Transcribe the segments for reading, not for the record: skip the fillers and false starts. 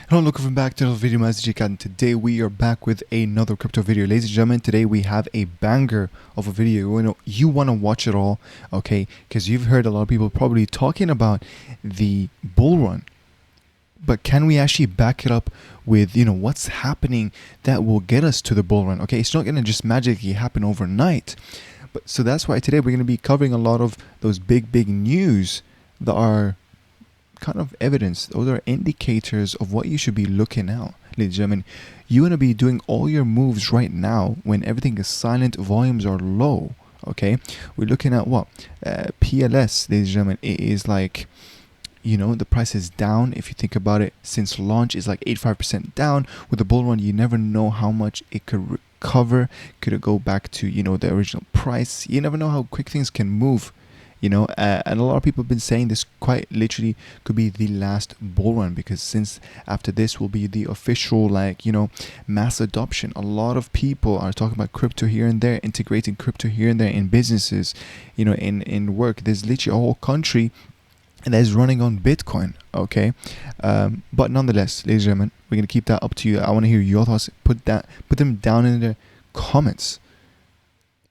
Hello, welcome back to another video, and today we are back with another crypto video. Ladies and gentlemen, today we have a banger of a video. You want to watch it all, okay? Because you've heard a lot of people probably talking about the bull run. But can we actually back it up with, what's happening that will get us to the bull run? Okay, it's not going to just magically happen overnight. But so that's why today we're going to be covering a lot of those big news that are kind of evidence. Those are indicators of what you should be looking out. Ladies and gentlemen, you want to be doing all your moves right now when everything is silent, volumes are low. Okay, we're looking at what PLS, ladies and gentlemen. It is like, the price is down. If you think about it, since launch is like 85% down. With the bull run, you never know how much it could recover. Could it go back to the original price? You never know how quick things can move. And a lot of people have been saying this quite literally could be the last bull run, because since after this will be the official mass adoption. A lot of people are talking about crypto here and there, integrating crypto here and there in businesses, in work. There's literally a whole country that is running on Bitcoin, okay? But nonetheless, ladies and gentlemen, we're gonna keep that up to you. I want to hear your thoughts. Put them down in the comments.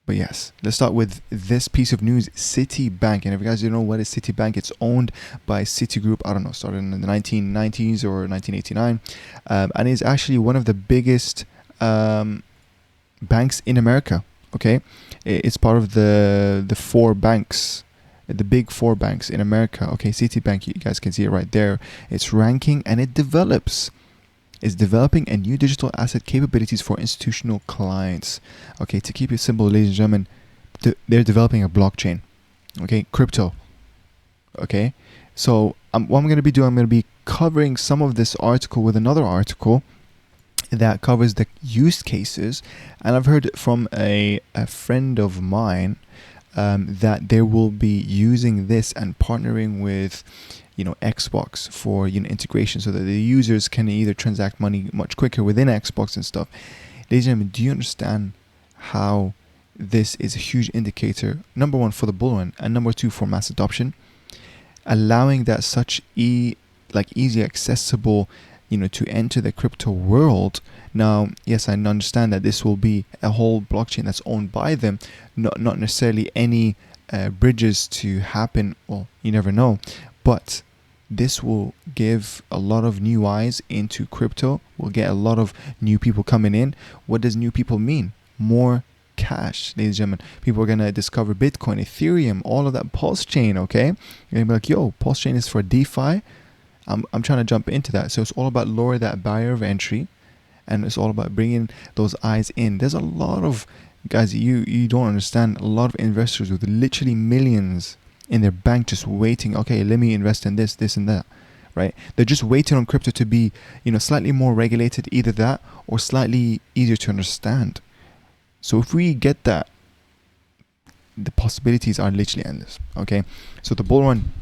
But yes, let's start with this piece of news. Citibank, and if you guys don't know what is Citibank, it's owned by Citigroup. I don't know, started in the 1990s or 1989, and is actually one of the biggest banks in America. Okay, it's part of the four banks, the big four banks in America. Okay, Citibank, you guys can see it right there. It's ranking, and it is developing a new digital asset capabilities for institutional clients. Okay, to keep it simple, ladies and gentlemen, they're developing a blockchain. Okay, crypto. Okay, so what I'm going to be doing, I'm going to be covering some of this article with another article that covers the use cases. And I've heard from a friend of mine that they will be using this and partnering with Xbox for integration, so that the users can either transact money much quicker within Xbox and stuff. Ladies and gentlemen, do you understand how this is a huge indicator, number one, for the bull run, and number two, for mass adoption, allowing that such easy accessible to enter the crypto world. Now, yes, I understand that this will be a whole blockchain that's owned by them, not necessarily any bridges to happen. Well, you never know, but this will give a lot of new eyes into crypto. We'll get a lot of new people coming in. What does new people mean? More cash, ladies and gentlemen. People are going to discover Bitcoin, Ethereum, all of that. PulseChain, okay? You're going to be like, yo, PulseChain is for DeFi. I'm trying to jump into that. So it's all about lower that barrier of entry, and it's all about bringing those eyes in. There's a lot of, guys, you don't understand, a lot of investors with literally millions in their bank just waiting. Okay, let me invest in this and that, right? They're just waiting on crypto to be slightly more regulated, either that or slightly easier to understand. So if we get that, the possibilities are literally endless. Okay, so the bull run,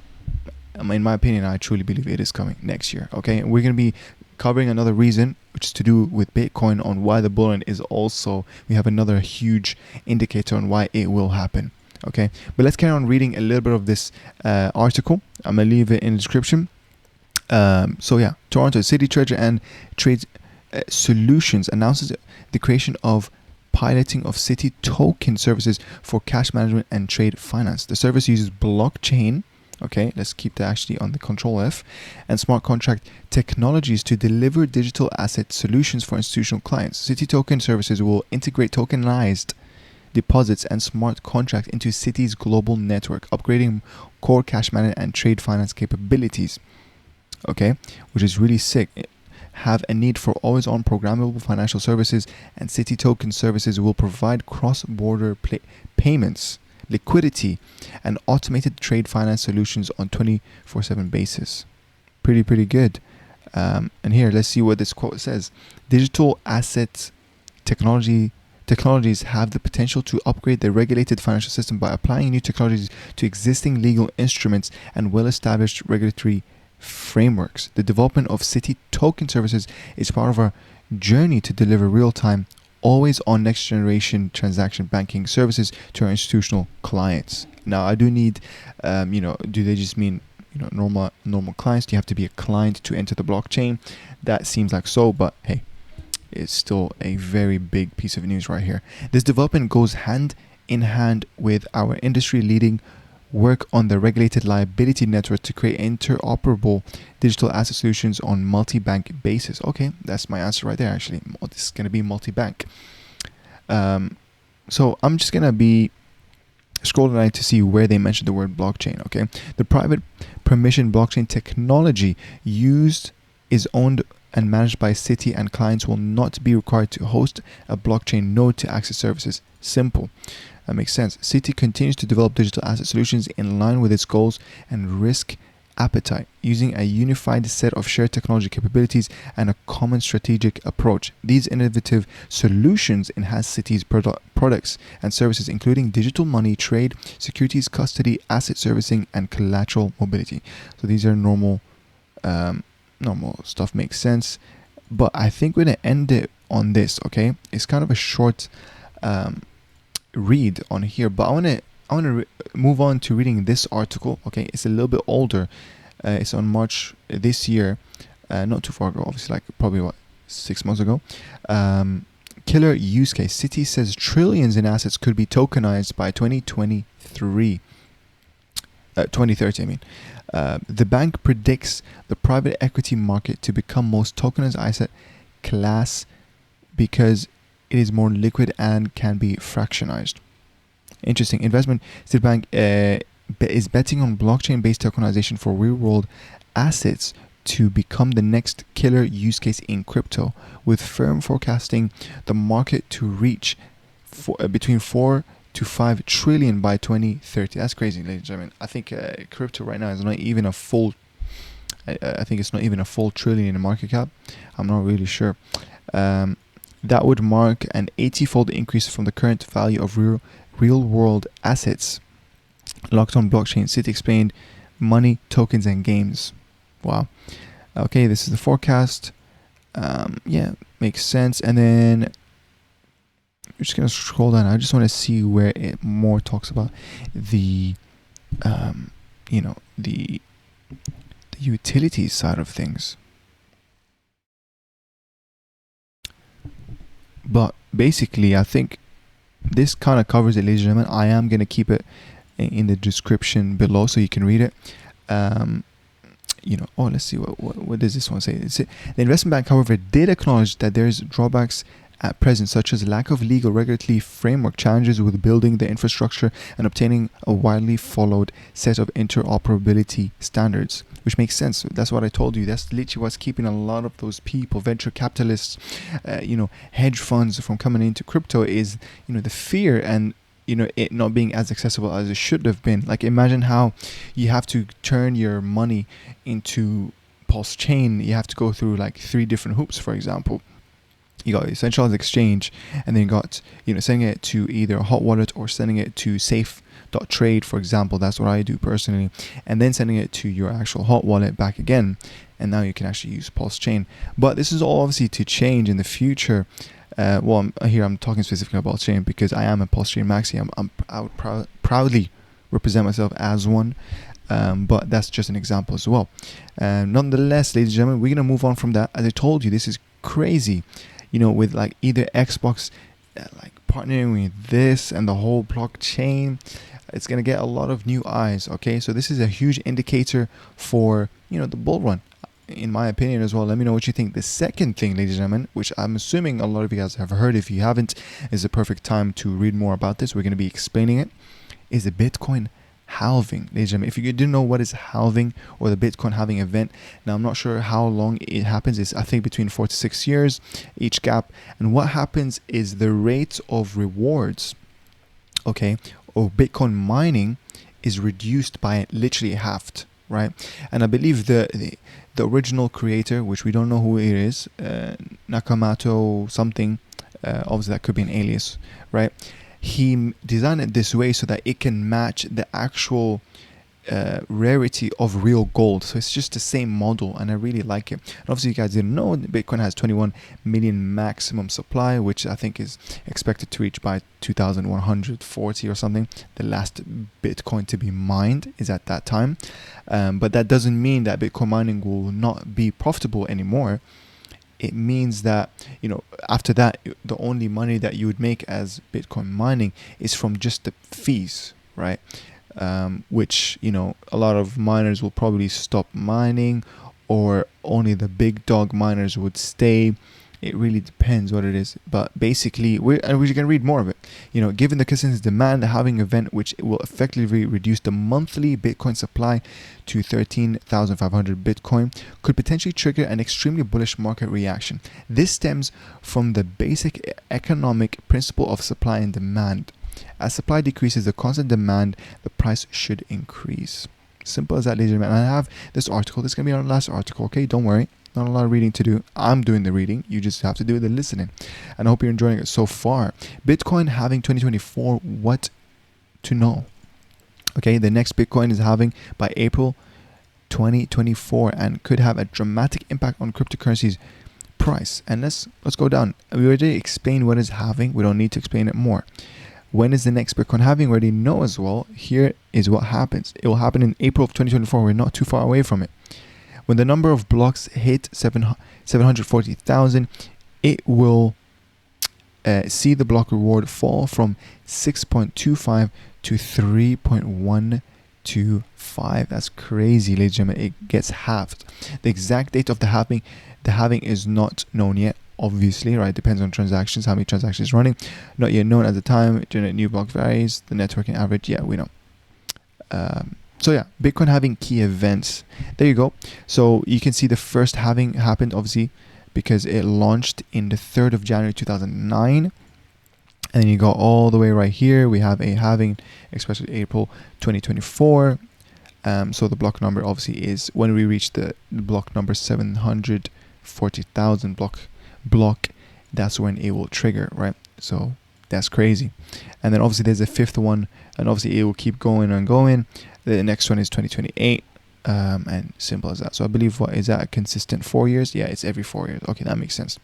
in my opinion, I truly believe it is coming next year. Okay, and we're going to be covering another reason, which is to do with Bitcoin, on why the bull run is also, we have another huge indicator on why it will happen. Okay, but let's carry on reading a little bit of this article. I'm gonna leave it in the description. So yeah, Toronto City Treasury and Trade Solutions announces the creation of piloting of city token services for cash management and trade finance. The service uses blockchain. Okay, let's keep that actually on the Control F, and smart contract technologies to deliver digital asset solutions for institutional clients. City token services will integrate tokenized deposits and smart contracts into Citi's global network, upgrading core cash management and trade finance capabilities. Okay, which is really sick. Have a need for always-on programmable financial services, and Citi token services will provide cross-border payments, liquidity, and automated trade finance solutions on 24/7 basis. Pretty good. And here, let's see what this quote says. Digital assets technologies have the potential to upgrade the regulated financial system by applying new technologies to existing legal instruments and well-established regulatory frameworks. The development of Citi token services is part of our journey to deliver real-time, always-on next-generation transaction banking services to our institutional clients. Now, I do need, do they just mean normal clients? Do you have to be a client to enter the blockchain? That seems like so, but hey, it's still a very big piece of news right here. This development goes hand in hand with our industry leading work on the regulated liability network to create interoperable digital asset solutions on multi-bank basis. Okay, that's my answer right there. Actually, this is going to be multi-bank. So I'm just going to be scrolling down to see where they mentioned the word blockchain. Okay, the private permission blockchain technology used is owned and managed by Citi, and clients will not be required to host a blockchain node to access services. Simple. That makes sense. Citi continues to develop digital asset solutions in line with its goals and risk appetite, using a unified set of shared technology capabilities and a common strategic approach. These innovative solutions enhance Citi's products and services, including digital money trade, securities custody, asset servicing, and collateral mobility. So these are normal stuff, makes sense. But I think we're going to end it on this, okay? It's kind of a short read on here, but I want to move on to reading this article. Okay, it's a little bit older. It's on March this year, not too far ago, obviously, like probably 6 months ago. Killer use case. Citi says trillions in assets could be tokenized by 2030. I mean. The bank predicts the private equity market to become most tokenized asset class because it is more liquid and can be fractionized. Interesting. Investment State Bank is betting on blockchain-based tokenization for real-world assets to become the next killer use case in crypto, with firm forecasting the market to reach between 4 to 5 trillion by 2030. That's crazy, ladies and gentlemen. I think crypto right now is not even a full. I think it's not even a full trillion in market cap. I'm not really sure. That would mark an 80-fold increase from the current value of real-world assets locked on blockchain. Citi explained money, tokens, and games. Wow. Okay, this is the forecast. Yeah, makes sense. And then we're just gonna scroll down. I just want to see where it more talks about the, the utilities side of things. But basically, I think this kind of covers it, ladies and gentlemen. I am going to keep it in the description below so you can read it. Let's see, what does this one say? The investment bank, however, did acknowledge that there is drawbacks at present, such as lack of legal regulatory framework, challenges with building the infrastructure, and obtaining a widely followed set of interoperability standards, which makes sense. That's what I told you. That's literally what's keeping a lot of those people, venture capitalists, hedge funds from coming into crypto is, the fear and, it not being as accessible as it should have been. Like, imagine how you have to turn your money into PulseChain. You have to go through like 3 different hoops, for example. You got your centralized exchange, and then you got, sending it to either a hot wallet or sending it to safe.trade, for example. That's what I do personally. And then sending it to your actual hot wallet back again. And now you can actually use PulseChain. But this is all obviously to change in the future. I'm talking specifically about PulseChain because I am a Pulsechain Maxi. I would proudly represent myself as one. But that's just an example as well. Nonetheless, ladies and gentlemen, we're going to move on from that. As I told you, this is crazy. With like either Xbox like partnering with this and the whole blockchain, it's going to get a lot of new eyes. Okay, so this is a huge indicator for the bull run, in my opinion as well. Let me know what you think. The second thing, ladies and gentlemen, which I'm assuming a lot of you guys have heard, if you haven't, is the perfect time to read more about this. We're going to be explaining it, is the Bitcoin halving. Ladies and gentlemen, if you didn't know what is halving or the Bitcoin halving event, now I'm not sure how long it happens. It's I think between 4 to 6 years each gap. And what happens is the rate of rewards, of Bitcoin mining is reduced by literally halved, right? And I believe the original creator, which we don't know who it is, Nakamoto something, obviously that could be an alias, right? He designed it this way so that it can match the actual rarity of real gold. So it's just the same model, and I really like it. And obviously, you guys didn't know, Bitcoin has 21 million maximum supply, which I think is expected to reach by 2140 or something. The last Bitcoin to be mined is at that time. But that doesn't mean that Bitcoin mining will not be profitable anymore. It means that, you know, after that, the only money that you would make as Bitcoin mining is from just the fees, right? Which, you know, a lot of miners will probably stop mining, or only the big dog miners would stay. It really depends what it is, but basically we're going to read more of it. You know, given the consistent demand, the halving event, which will effectively reduce the monthly Bitcoin supply to 13,500 Bitcoin, could potentially trigger an extremely bullish market reaction. This stems from the basic economic principle of supply and demand. As supply decreases the constant demand, the price should increase. Simple as that, ladies and gentlemen. And I have this article. This is going to be our last article, okay? Don't worry. Not a lot of reading to do. I'm doing the reading. You just have to do the listening. And I hope you're enjoying it so far. Bitcoin halving 2024. What to know? Okay, the next Bitcoin is halving by April 2024 and could have a dramatic impact on cryptocurrencies price. And let's go down. We already explained what is halving. We don't need to explain it more. When is the next Bitcoin halving? We already know as well. Here is what happens. It will happen in April of 2024. We're not too far away from it. When the number of blocks hit 740,000, it will see the block reward fall from 6.25 to 3.125. That's crazy, ladies and gentlemen. It gets halved. The exact date of the halving is not known yet. Obviously, right? Depends on transactions, how many transactions running. Not yet known at the time. Generate new block varies. The networking average, yeah, we know. So yeah, Bitcoin halving key events. There you go. So you can see the first halving happened, obviously, because it launched in the 3rd of January 2009. And then you go all the way right here. We have a halving, especially April 2024. So the block number obviously is when we reach the block number 740,000 block, that's when it will trigger, right? So that's crazy. And then obviously there's a 5th one, and obviously it will keep going and going. The next one is 2028, and simple as that. So I believe, what is that, a consistent 4 years? Yeah, it's every 4 years. Okay, that makes sense.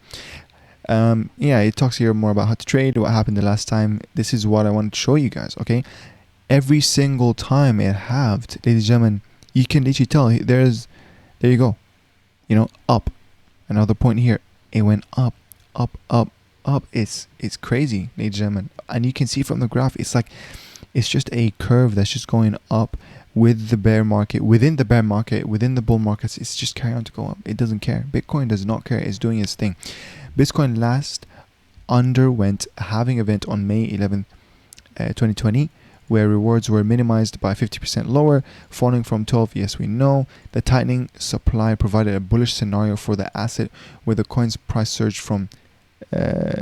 Yeah, it talks here more about how to trade, what happened the last time. This is what I want to show you guys, okay? Every single time it halved, ladies and gentlemen, you can literally tell, there you go, you know, up. Another point here, it went up, up, up, up. It's crazy, ladies and gentlemen. And you can see from the graph, it's like, it's just a curve that's just going up with the bear market, within the bear market, within the bull markets. It's just carrying on to go up. It doesn't care. Bitcoin does not care. It's doing its thing. Bitcoin last underwent a halving event on May 11th, 2020, where rewards were minimized by 50% lower, falling from 12. Yes, we know. The tightening supply provided a bullish scenario for the asset, where the coin's price surged from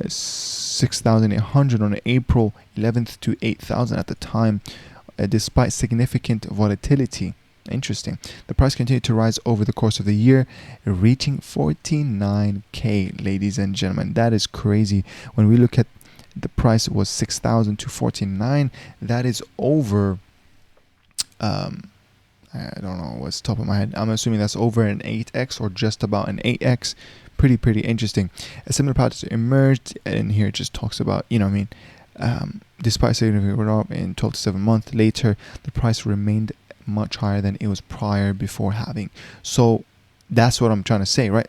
6,800 on April 11th to 8,000 at the time, despite significant volatility. Interesting. The price continued to rise over the course of the year, reaching 49k, ladies and gentlemen. That is crazy. When we look at the price, was 6,000 to 49. That is over, I don't know what's top of my head. I'm assuming that's over an 8x or just about an 8x. Pretty interesting. A similar pattern emerged, and here it just talks about, you know what I mean, despite significant drop in 12 to 7 months later, the price remained much higher than it was prior before halving. So that's what I'm trying to say, right?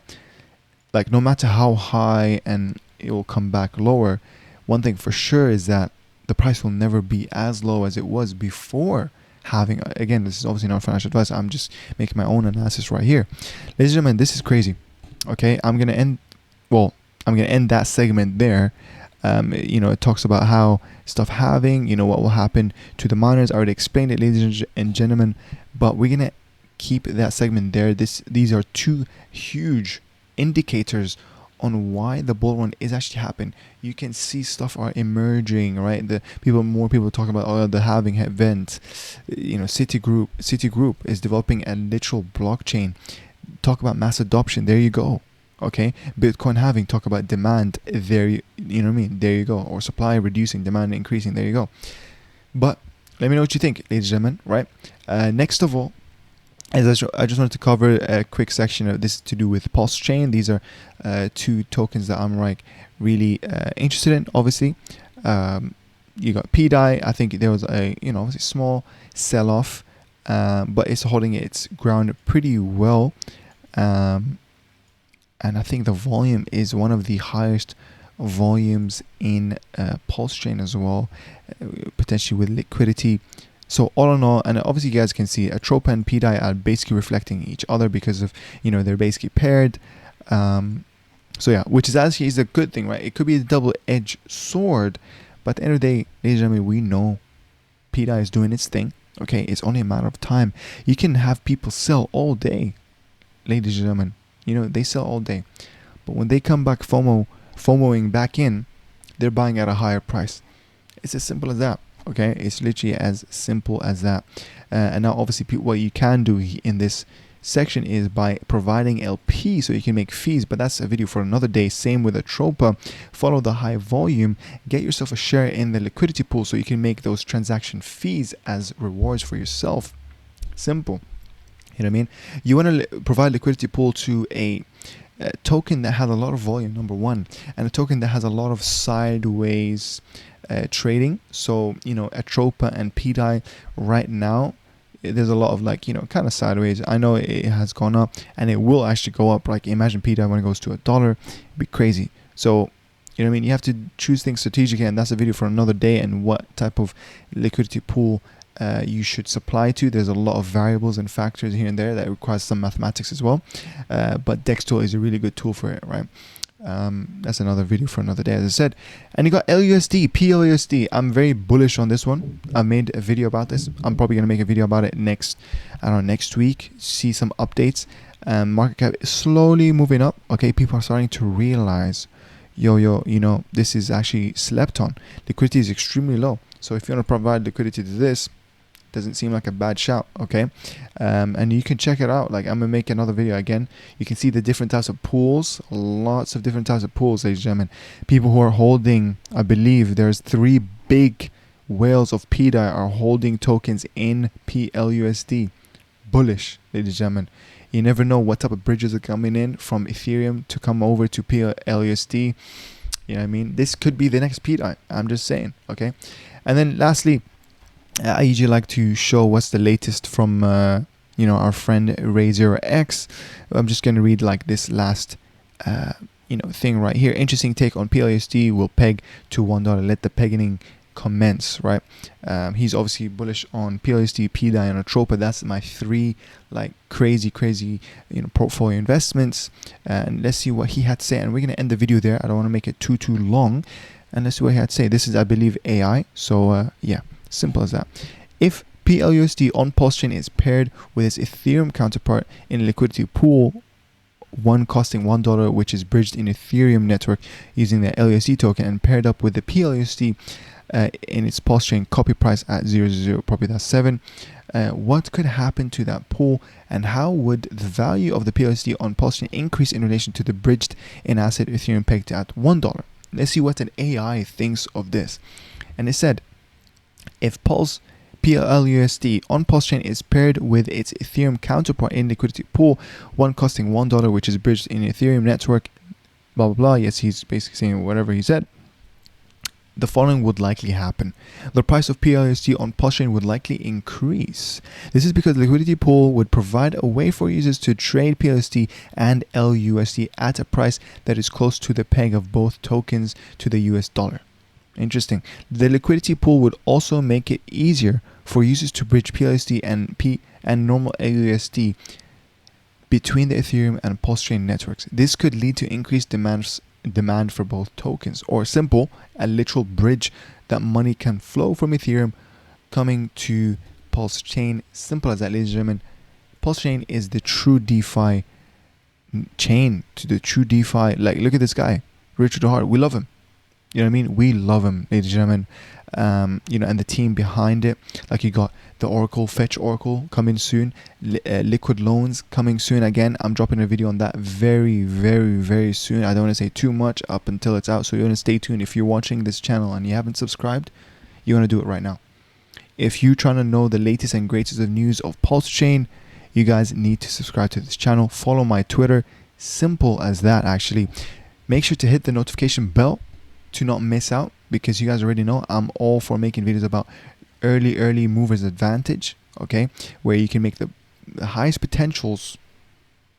Like, no matter how high and it will come back lower, one thing for sure is that the price will never be as low as it was before halving. Again, this is obviously not financial advice. I'm just making my own analysis right here. Ladies and gentlemen, this is crazy. Okay, I'm gonna end that segment there. You know, it talks about how stuff halving, you know, what will happen to the miners. I already explained it, ladies and gentlemen, but we're gonna keep that segment there. These are two huge indicators on why the bull run is actually happening. You can see stuff are emerging, right? More people talk about the halving event. You know, Citigroup is developing a literal blockchain. Talk about mass adoption. There you go. Okay, Bitcoin halving. Talk about demand. There, you know what I mean. There you go. Or supply reducing, demand increasing. There you go. But Let me know what you think, ladies and gentlemen, right? Next of all, I just wanted to cover a quick section of this to do with PulseChain. These are two tokens that I'm like really interested in. Obviously, you got pDai. I think there was a obviously small sell-off, but it's holding its ground pretty well, and I think the volume is one of the highest volumes in PulseChain as well, potentially with liquidity. So all in all, and obviously you guys can see Atropa and pDai are basically reflecting each other because of, they're basically paired. So yeah, which is actually is a good thing, right? It could be a double-edged sword, but at the end of the day, ladies and gentlemen, we know pDai is doing its thing. Okay, it's only a matter of time. You can have people sell all day, ladies and gentlemen. They sell all day, but when they come back FOMOing back in, they're buying at a higher price. It's as simple as that. Okay, it's literally as simple as that. And now obviously what you can do in this section is by providing LP so you can make fees, but that's a video for another day. Same with Atropa. Follow the high volume, get yourself a share in the liquidity pool so you can make those transaction fees as rewards for yourself. Simple. You know what I mean? You want to provide liquidity pool to a token that has a lot of volume, number one, and a token that has a lot of sideways trading. So Atropa and pDai right now, there's a lot of kind of sideways. I know it has gone up and it will actually go up. Like imagine pDai when it goes to $1, it'd be crazy. So you know what I mean, you have to choose things strategically, and that's a video for another day, and what type of liquidity pool you should supply to. There's a lot of variables and factors here and there that requires some mathematics as well, but Dextool is a really good tool for it, right? That's another video for another day, as I said. And you got LUSD, pLUSD. I'm very bullish on this one. I made a video about this. I'm probably going to make a video about it next week, see some updates. Market cap is slowly moving up. Okay, people are starting to realize, this is actually slept on. Liquidity is extremely low. So if you want to provide liquidity to this, doesn't seem like a bad shout. Okay, and you can check it out. Like I'm gonna make another video again. You can see the different types of pools, lots of different types of pools, ladies and gentlemen. People who are holding, I believe there's 3 big whales of pDai are holding tokens in pLUSD. Bullish, ladies and gentlemen. You never know what type of bridges are coming in from Ethereum to come over to pLUSD. You know what I mean? This could be the next pDai. I'm just saying. Okay, and then lastly, I usually like to show what's the latest from our friend Ray0x. I'm just going to read like this last thing right here. Interesting take on pLUSD will peg to $1. Let the pegging commence, right? He's obviously bullish on pLUSD, pDai, and Atropa. That's my 3 like crazy portfolio investments. And let's see what he had to say. And we're going to end the video there. I don't want to make it too long. And let's see what he had to say. This is, I believe, AI. So yeah. Simple as that. If pLUSD on PulseChain is paired with its Ethereum counterpart in a liquidity pool, one costing $1, which is bridged in Ethereum network using the LUSD token, and paired up with the pLUSD in its PulseChain copy price at 0.00, probably that's 7. What could happen to that pool, and how would the value of the pLUSD on PulseChain increase in relation to the bridged in asset Ethereum pegged at $1? Let's see what an AI thinks of this. And it said, if pLUSD on PulseChain is paired with its Ethereum counterpart in liquidity pool, one costing $1, which is bridged in Ethereum network, blah blah blah. Yes, he's basically saying whatever he said. The following would likely happen. The price of pLUSD on PulseChain would likely increase. This is because the liquidity pool would provide a way for users to trade pLUSD and LUSD at a price that is close to the peg of both tokens to the US dollar. Interesting. The liquidity pool would also make it easier for users to bridge pLUSD and normal LUSD between the Ethereum and PulseChain networks. This could lead to increased demand for both tokens, or simple, a literal bridge that money can flow from Ethereum coming to PulseChain. Simple as that, ladies and gentlemen. PulseChain is the true DeFi chain to the true DeFi. Like, look at this guy, Richard Hart. We love him. You know what I mean? We love him, ladies and gentlemen. And the team behind it. Like, you got the Oracle, Fetch Oracle coming soon. Liquid Loans coming soon. Again, I'm dropping a video on that very, very, very soon. I don't want to say too much up until it's out. So you want to stay tuned. If you're watching this channel and you haven't subscribed, you want to do it right now. If you're trying to know the latest and greatest of news of PulseChain, you guys need to subscribe to this channel. Follow my Twitter. Simple as that, actually. Make sure to hit the notification bell to not miss out, because you guys already know I'm all for making videos about early movers advantage, okay, where you can make the highest potentials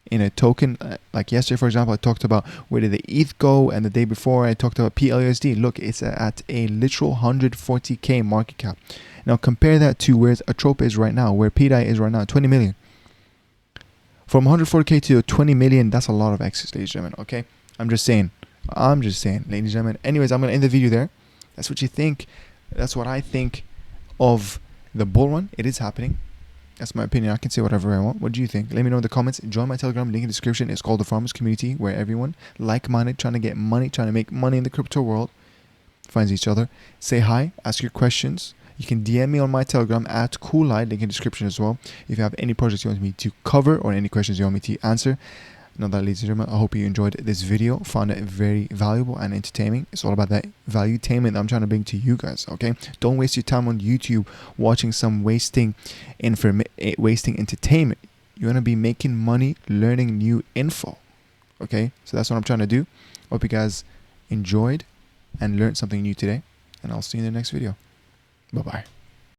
in a token. Like yesterday, for example, I talked about where did the ETH go, and the day before I talked about pLUSD. Look, it's at a literal 140k market cap. Now compare that to where Atropa is right now, where pDai is right now, 20 million. From 140k to 20 million, that's a lot of excess, ladies and gentlemen, okay? I'm just saying, ladies and gentlemen. Anyways, I'm going to end the video there. That's what you think. That's what I think of the bull run. It is happening. That's my opinion. I can say whatever I want. What do you think? Let me know in the comments. Join my Telegram, link in the description. It's called the Farmers Community, where everyone like-minded, trying to get money, trying to make money in the crypto world, finds each other. Say hi, ask your questions. You can DM me on my Telegram at @coollight, link in the description as well. If you have any projects you want me to cover or any questions you want me to answer. Now that, ladies and gentlemen, I hope you enjoyed this video, found it very valuable and entertaining. It's all about that valuetainment I'm trying to bring to you guys, okay? Don't waste your time on YouTube watching some wasting entertainment. You want to be making money, learning new info, okay? So that's what I'm trying to do. Hope you guys enjoyed and learned something new today, and I'll see you in the next video. Bye-bye.